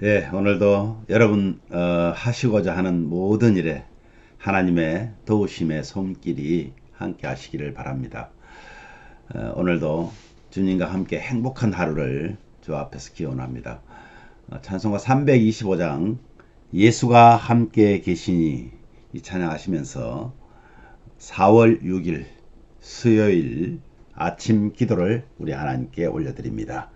예, 오늘도 여러분 하시고자 하는 모든 일에 하나님의 도우심의 손길이 함께 하시기를 바랍니다. 오늘도 주님과 함께 행복한 하루를 주 앞에서 기원합니다. 찬송가 325장 예수가 함께 계시니 이 찬양하시면서 4월 6일 수요일 아침 기도를 우리 하나님께 올려드립니다.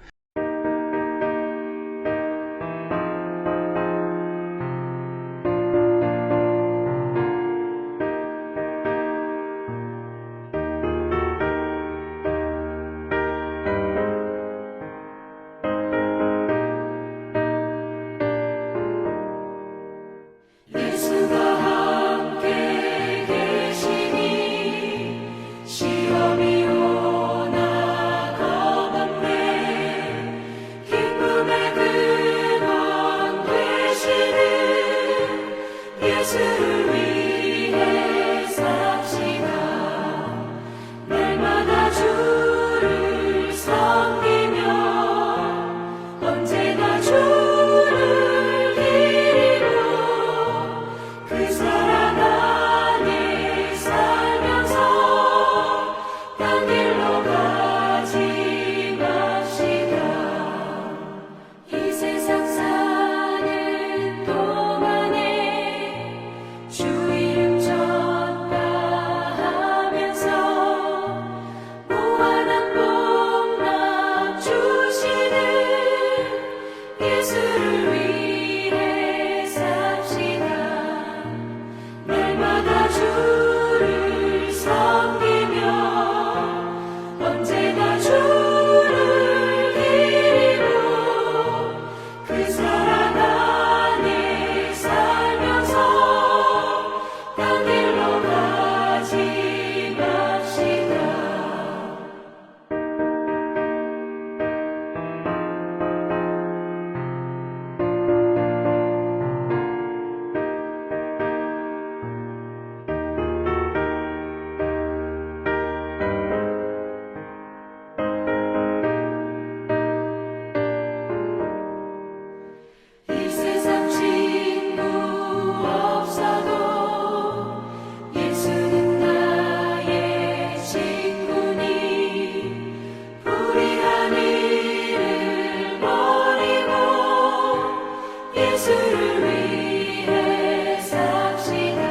예수가 함께 계시니 시험이 오나 겁없네. 기쁨의 근원 되시는 예수를 위해 삽시다. 날마다 주를 섬기며 언제나 주를 기리고 그 사랑 안에 살면서 딴 길로 가지 맙시다. 이 세상 사는 동안에 주 이름 전파하면서 무한한 복락 주시는 예수를 위해 삽시다. 날마다 주를 섬기며 언제나 주를 기리고 그 사랑 안에 살면서 딴 길로 가지 맙시다. 이 세상 친구 없어도 예수는 나의 친구니 불의한 일을 버리고 예수를 위해 삽시다.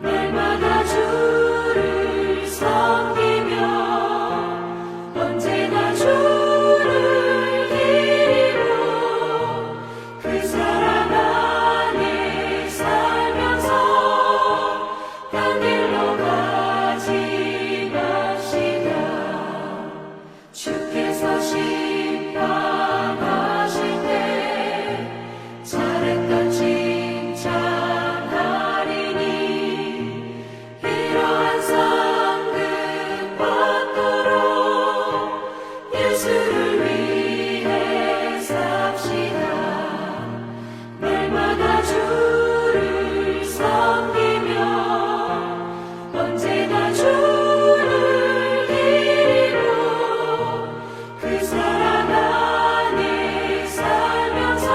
날마다 주를 섬기며 언제나 주를 기리고 그 사랑 안에 살면서 딴 길로 가지 맙시다. 주께서 심판하실 때 잘했다 칭찬하리니 이러한 상급 받도록 예수를 위해 삽시다. 날마다 주를 섬기며 언제나 주를 기리고 그 사랑 안에 살면서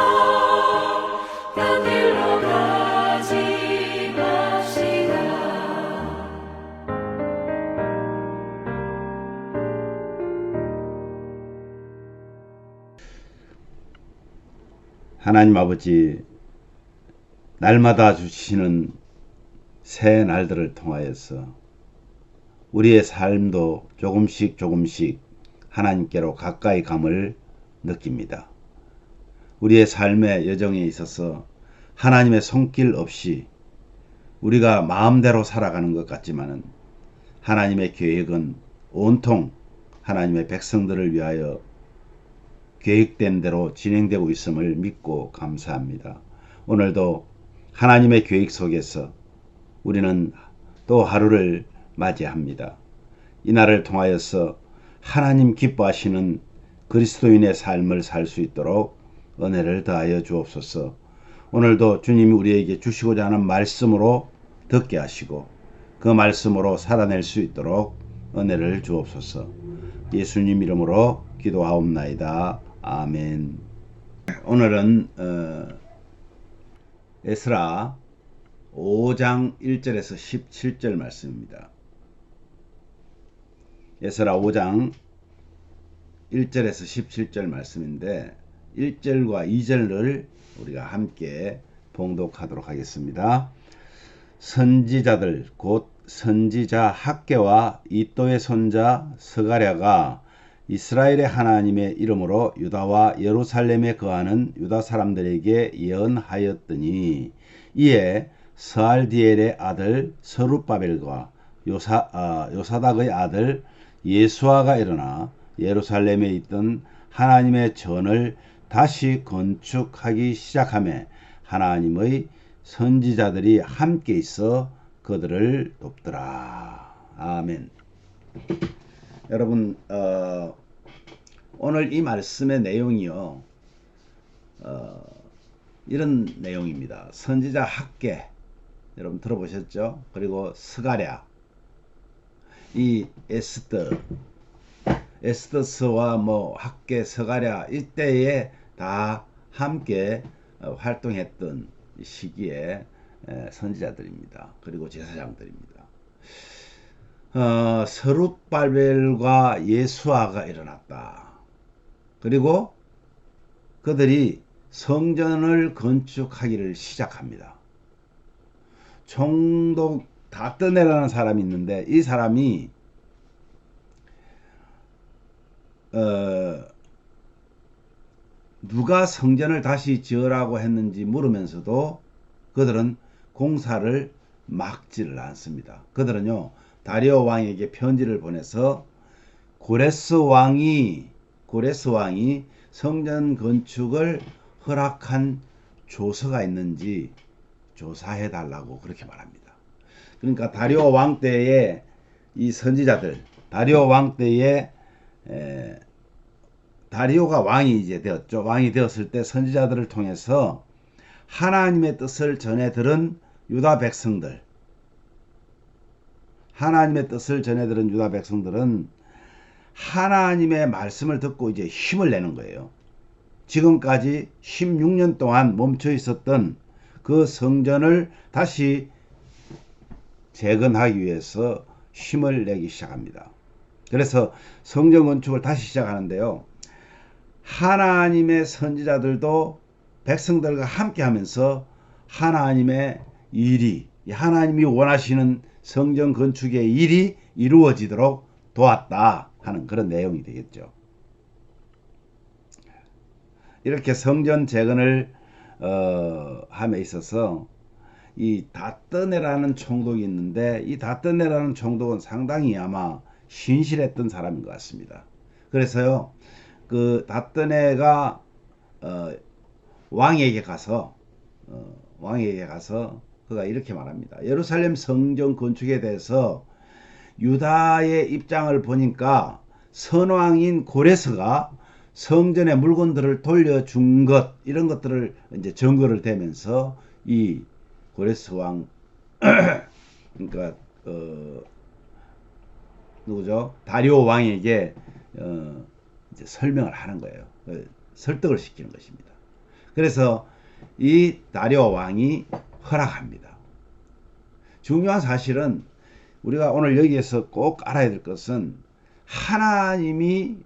딴 길로 가지 맙시다. 하나님 아버지, 날마다 주시는 새 날들을 통하여서 우리의 삶도 조금씩 하나님께로 가까이 감을 느낍니다. 우리의 삶의 여정에 있어서 하나님의 손길 없이 우리가 마음대로 살아가는 것 같지만은 하나님의 계획은 온통 하나님의 백성들을 위하여 계획된 대로 진행되고 있음을 믿고 감사합니다. 오늘도 하나님의 계획 속에서 우리는 또 하루를 맞이합니다. 이날을 통하여서 하나님 기뻐하시는 그리스도인의 삶을 살 수 있도록 은혜를 더하여 주옵소서. 오늘도 주님이 우리에게 주시고자 하는 말씀으로 듣게 하시고 그 말씀으로 살아낼 수 있도록 은혜를 주옵소서. 예수님 이름으로 기도하옵나이다. 아멘. 오늘은 에스라 5장 1절에서 17절 말씀입니다. 에스라 5장 1절에서 17절 말씀인데 1절과 2절을 우리가 함께 봉독하도록 하겠습니다. 선지자들 곧 선지자 학개와 이또의 손자 스가랴가 이스라엘의 하나님의 이름으로 유다와 예루살렘에 거하는 유다 사람들에게 예언하였더니 이에 스알디엘의 아들 서룹바벨과 요사닥의 아들 예수아가 일어나 예루살렘에 있던 하나님의 전을 다시 건축하기 시작하며 하나님의 선지자들이 함께 있어 그들을 돕더라. 아멘. 여러분, 오늘 이 말씀의 내용이요, 이런 내용입니다. 선지자 학개, 여러분 들어보셨죠? 그리고 스가랴, 이 에스더스와 학개, 스가랴 이때에 다 함께 활동했던 시기에 선지자들입니다. 그리고 제사장들입니다. 서룹발벨과 예수아가 일어났다. 그리고 그들이 성전을 건축하기를 시작합니다. 총독 다뜨네라는 사람이 있는데 이 사람이 누가 성전을 다시 지으라고 했는지 물으면서도 그들은 공사를 막지를 않습니다. 그들은요, 다리오 왕에게 편지를 보내서 고레스 왕이 성전 건축을 허락한 조서가 있는지 조사해 달라고 그렇게 말합니다. 그러니까 다리오 왕 때에 이 선지자들, 다리오 왕 때에 다리오가 왕이 이제 되었죠. 왕이 되었을 때 선지자들을 통해서 하나님의 뜻을 전해 들은 유다 백성들, 유다 백성들은 하나님의 말씀을 듣고 이제 힘을 내는 거예요. 지금까지 16년 동안 멈춰 있었던 그 성전을 다시 재건하기 위해서 힘을 내기 시작합니다. 그래서 성전 건축을 다시 시작하는데요. 하나님의 선지자들도 백성들과 함께 하면서 하나님의 일이, 하나님이 원하시는 성전 건축의 일이 이루어지도록 도왔다 하는 그런 내용이 되겠죠. 이렇게 성전 재건을 함에 있어서 이 다뜨네라는 총독이 있는데 이 다뜨네라는 총독은 상당히 아마 신실했던 사람인 것 같습니다. 그래서요, 그 다뜨네가 왕에게 가서 그가 이렇게 말합니다. 예루살렘 성전 건축에 대해서 유다의 입장을 보니까 선왕인 고레스가 성전의 물건들을 돌려준 것, 이런 것들을 이제 증거를 대면서 이 고레스 왕 그러니까 누구죠? 다리오 왕에게 이제 설명을 하는 거예요. 설득을 시키는 것입니다. 그래서 이 다리오 왕이 허락합니다. 중요한 사실은 우리가 오늘 여기에서 꼭 알아야 될 것은 하나님의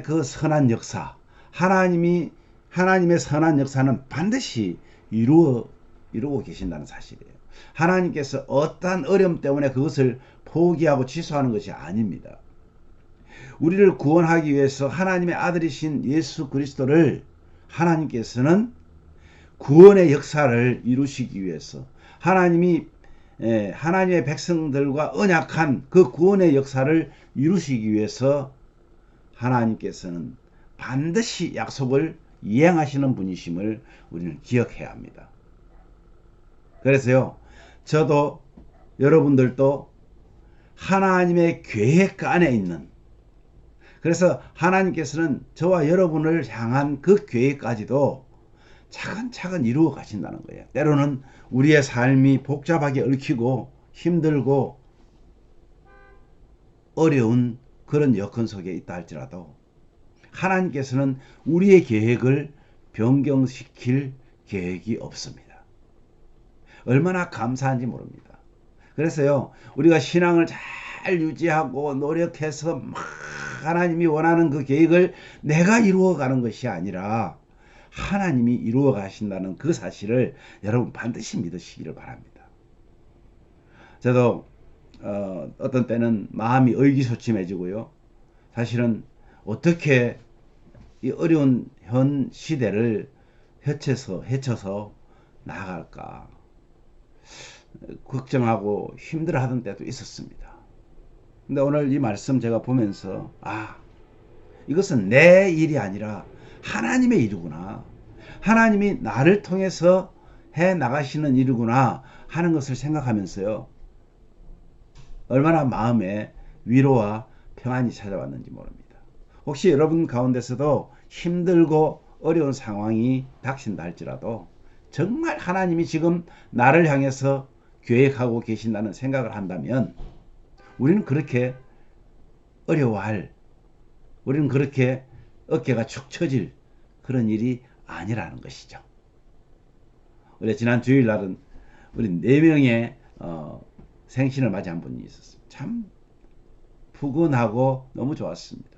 그 선한 역사, 하나님의 선한 역사는 반드시 이루고 계신다는 사실이에요. 하나님께서 어떠한 어려움 때문에 그것을 포기하고 취소하는 것이 아닙니다. 우리를 구원하기 위해서 하나님의 아들이신 예수 그리스도를 하나님께서는 구원의 역사를 이루시기 위해서 하나님의 백성들과 언약한 그 구원의 역사를 이루시기 위해서 하나님께서는 반드시 약속을 이행하시는 분이심을 우리는 기억해야 합니다. 그래서요, 저도 여러분들도 하나님의 계획 안에 있는, 그래서 하나님께서는 저와 여러분을 향한 그 계획까지도 차근차근 이루어 가신다는 거예요. 때로는 우리의 삶이 복잡하게 얽히고 힘들고 어려운 그런 여건 속에 있다 할지라도 하나님께서는 우리의 계획을 변경시킬 계획이 없습니다. 얼마나 감사한지 모릅니다. 그래서요, 우리가 신앙을 잘 유지하고 노력해서 막 하나님이 원하는 그 계획을 내가 이루어가는 것이 아니라 하나님이 이루어 가신다는 그 사실을 여러분 반드시 믿으시기를 바랍니다. 저도 어떤 때는 마음이 의기소침해지고요. 사실은 어떻게 이 어려운 현 시대를 헤쳐서 나아갈까 걱정하고 힘들어하던 때도 있었습니다. 근데 오늘 이 말씀 제가 보면서 이것은 내 일이 아니라 하나님의 일이구나. 하나님이 나를 통해서 해 나가시는 일이구나 하는 것을 생각하면서요. 얼마나 마음에 위로와 평안이 찾아왔는지 모릅니다. 혹시 여러분 가운데서도 힘들고 어려운 상황이 닥친다 할지라도 정말 하나님이 지금 나를 향해서 계획하고 계신다는 생각을 한다면 우리는 그렇게 우리는 그렇게 어깨가 축 처질 그런 일이 아니라는 것이죠. 우리 지난 주일날은 우리 4명의 생신을 맞이한 분이 있었어요. 참 푸근하고 너무 좋았습니다.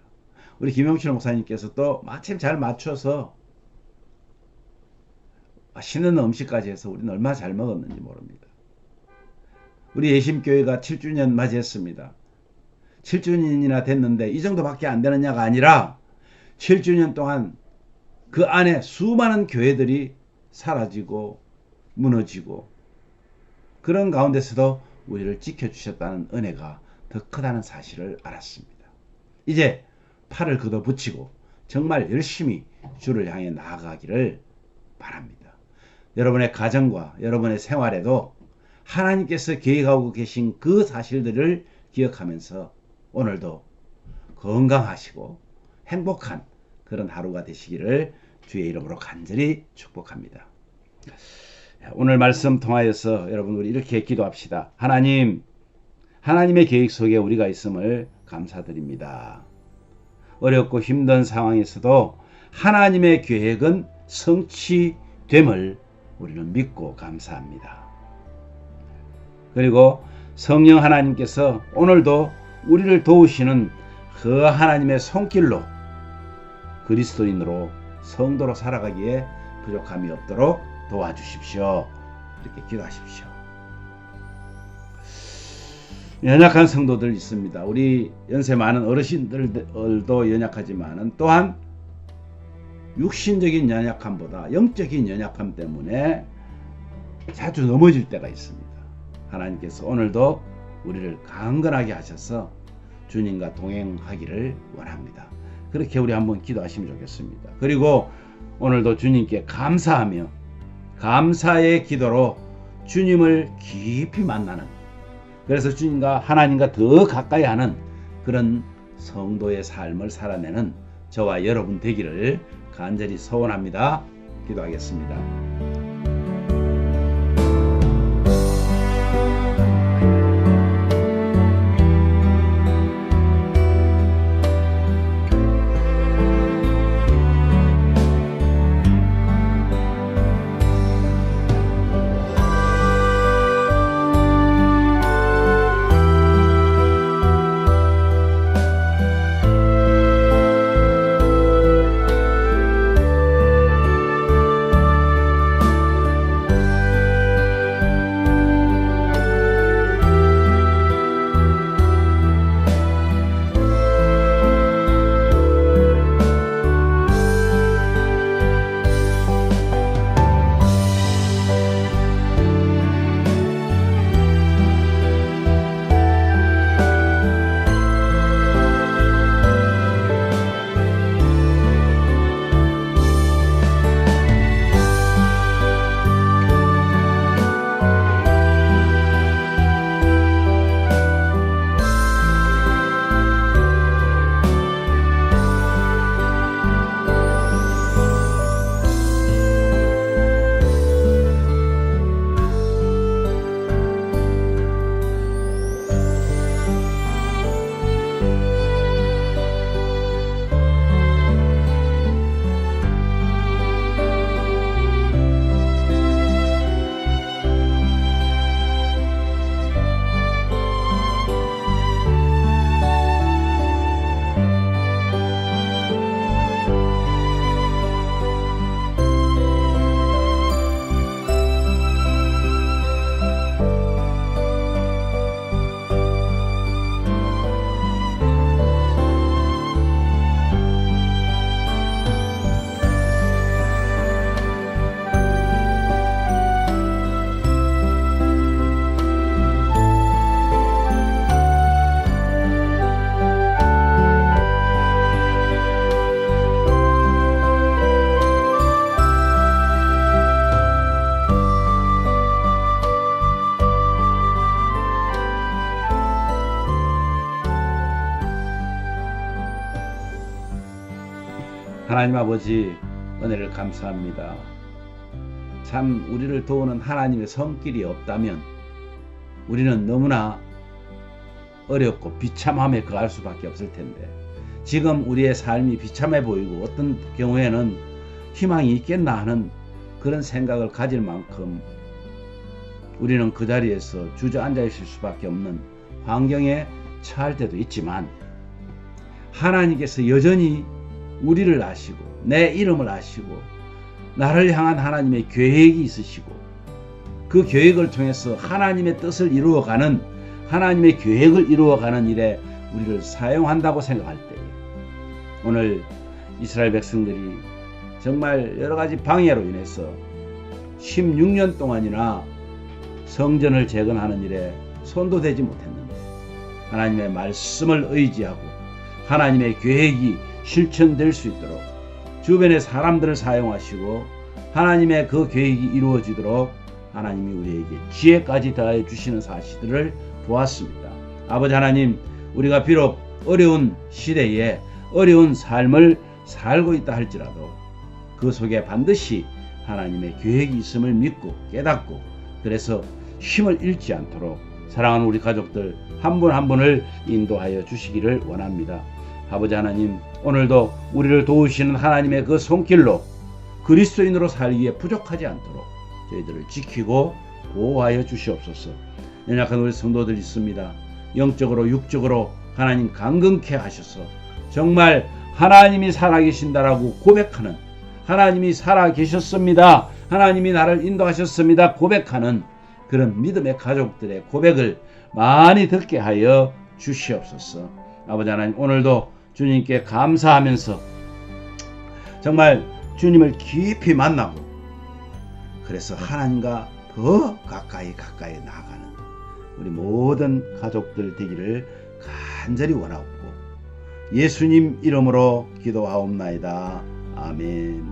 우리 김영철 목사님께서 또 마침 잘 맞춰서 맛있는 음식까지 해서 우리는 얼마나 잘 먹었는지 모릅니다. 우리 예심교회가 7주년 맞이했습니다. 7주년이나 됐는데 이 정도밖에 안 되느냐가 아니라 7주년 동안 그 안에 수많은 교회들이 사라지고 무너지고 그런 가운데서도 우리를 지켜주셨다는 은혜가 더 크다는 사실을 알았습니다. 이제 팔을 걷어붙이고 정말 열심히 주를 향해 나아가기를 바랍니다. 여러분의 가정과 여러분의 생활에도 하나님께서 계획하고 계신 그 사실들을 기억하면서 오늘도 건강하시고 행복한 그런 하루가 되시기를 주의 이름으로 간절히 축복합니다. 오늘 말씀 통하여서 여러분 우리 이렇게 기도합시다. 하나님의 계획 속에 우리가 있음을 감사드립니다. 어렵고 힘든 상황에서도 하나님의 계획은 성취됨을 우리는 믿고 감사합니다. 그리고 성령 하나님께서 오늘도 우리를 도우시는 그 하나님의 손길로 그리스도인으로 성도로 살아가기에 부족함이 없도록 도와주십시오. 이렇게 기도하십시오. 연약한 성도들 있습니다. 우리 연세 많은 어르신들도 연약하지만 또한 육신적인 연약함보다 영적인 연약함 때문에 자주 넘어질 때가 있습니다. 하나님께서 오늘도 우리를 강건하게 하셔서 주님과 동행하기를 원합니다. 그렇게 우리 한번 기도하시면 좋겠습니다. 그리고 오늘도 주님께 감사하며 감사의 기도로 주님을 깊이 만나는, 그래서 주님과 하나님과 더 가까이 하는 그런 성도의 삶을 살아내는 저와 여러분 되기를 간절히 소원합니다. 기도하겠습니다. 하나님 아버지, 은혜를 감사합니다. 참 우리를 도우는 하나님의 손길이 없다면 우리는 너무나 어렵고 비참함에 거할 수밖에 없을 텐데, 지금 우리의 삶이 비참해 보이고 어떤 경우에는 희망이 있겠나 하는 그런 생각을 가질 만큼 우리는 그 자리에서 주저앉아 있을 수밖에 없는 환경에 처할 때도 있지만, 하나님께서 여전히 우리를 아시고 내 이름을 아시고 나를 향한 하나님의 계획이 있으시고, 그 계획을 통해서 하나님의 뜻을 이루어가는, 하나님의 계획을 이루어가는 일에 우리를 사용한다고 생각할 때, 오늘 이스라엘 백성들이 정말 여러가지 방해로 인해서 16년 동안이나 성전을 재건하는 일에 손도 대지 못했는데, 하나님의 말씀을 의지하고 하나님의 계획이 실천될 수 있도록 주변의 사람들을 사용하시고 하나님의 그 계획이 이루어지도록 하나님이 우리에게 지혜까지 더하여 주시는 사실들을 보았습니다. 아버지 하나님, 우리가 비록 어려운 시대에 어려운 삶을 살고 있다 할지라도 그 속에 반드시 하나님의 계획이 있음을 믿고 깨닫고, 그래서 힘을 잃지 않도록 사랑하는 우리 가족들 한 분 한 분을 인도하여 주시기를 원합니다. 아버지 하나님, 오늘도 우리를 도우시는 하나님의 그 손길로 그리스도인으로 살기에 부족하지 않도록 저희들을 지키고 보호하여 주시옵소서. 연약한 우리 성도들 있습니다. 영적으로 육적으로 하나님 강건케 하셔서 정말 하나님이 살아계신다라고 고백하는, 하나님이 살아계셨습니다, 하나님이 나를 인도하셨습니다 고백하는 그런 믿음의 가족들의 고백을 많이 듣게 하여 주시옵소서. 아버지 하나님, 오늘도 주님께 감사하면서 정말 주님을 깊이 만나고, 그래서 하나님과 더 가까이 나아가는 우리 모든 가족들 되기를 간절히 원하옵고, 예수님 이름으로 기도하옵나이다. 아멘.